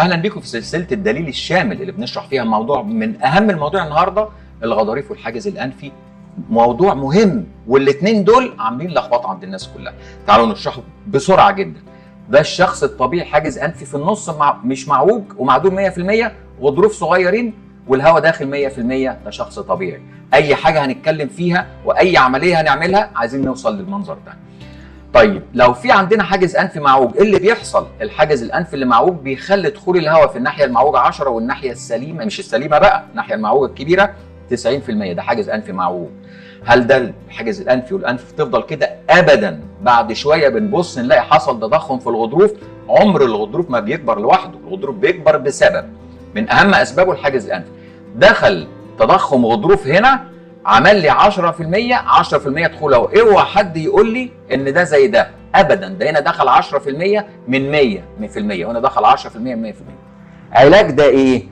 اهلا بكم في سلسله الدليل الشامل اللي بنشرح فيها موضوع من اهم المواضيع النهارده، الغضاريف والحاجز الانفي. موضوع مهم، والاثنين دول عاملين لخبطه عند الناس كلها. تعالوا نشرحه بسرعه جدا. ده الشخص الطبيعي حاجز انفي في النص مش معوج ومعدول 100%، غضروف صغيرين والهواء داخل 100%. ده شخص طبيعي. اي حاجه هنتكلم فيها واي عمليه هنعملها عايزين نوصل للمنظر ده. طيب لو في عندنا حاجز انفي معوج، ايه اللي بيحصل؟ الحاجز الانفي اللي معوج بيخلي دخول الهواء في الناحيه المعوجه 10 والناحيه السليمه، مش السليمه بقى، الناحيه المعوجه الكبيره 90%. ده حاجز انفي معوج. هل ده الحاجز الانفي والانف تفضل كده؟ ابدا. بعد شويه بنبص نلاقي حصل تضخم في الغضروف. عمر الغضروف ما بيكبر لوحده، الغضروف بيكبر بسبب من اهم اسبابه الحاجز الانفي. دخل تضخم غضروف هنا عمل لي 10% دخول هواء. اوعى حد يقول لي ان ده زي ده، ابدا. ده هنا دخل 10% من 100%، وهنا دخل 10% من 100%. علاج ده ايه؟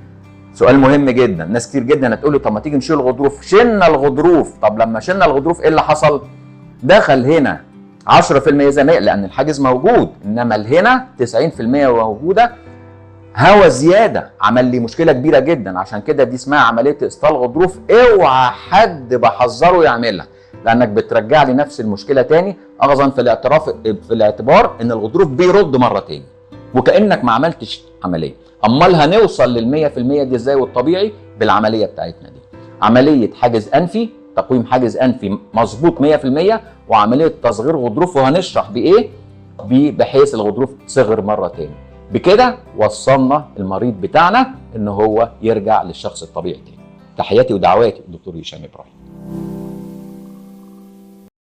سؤال مهم جدا. ناس كتير جدا هتقول لي طب ما تيجي نشيل الغضروف. شلنا الغضروف. طب لما شلنا الغضروف ايه اللي حصل؟ دخل هنا 10% زي ما هي، لان الحاجز موجود، انما هنا 90% موجوده هوا زياده، عمل لي مشكله كبيره جدا. عشان كده دي اسمها عمليه اسطال غضروف. اوعى حد بحذره يعملها، لانك بترجع لي نفس المشكله تاني، اخذا في الاعتبار ان الغضروف بيرد مره تاني وكانك ما عملتش عمليه. امال هنوصل لل100% دي ازاي والطبيعي؟ بالعمليه بتاعتنا دي. عمليه حاجز انفي، تقويم حاجز انفي مظبوط 100%، وعمليه تصغير غضروف، وهنشرح بايه؟ بحيث الغضروف تصغر مره تاني. بكده وصلنا المريض بتاعنا ان هو يرجع للشخص الطبيعي تاني. تحياتي ودعواتي الدكتور هشام ابراهيم.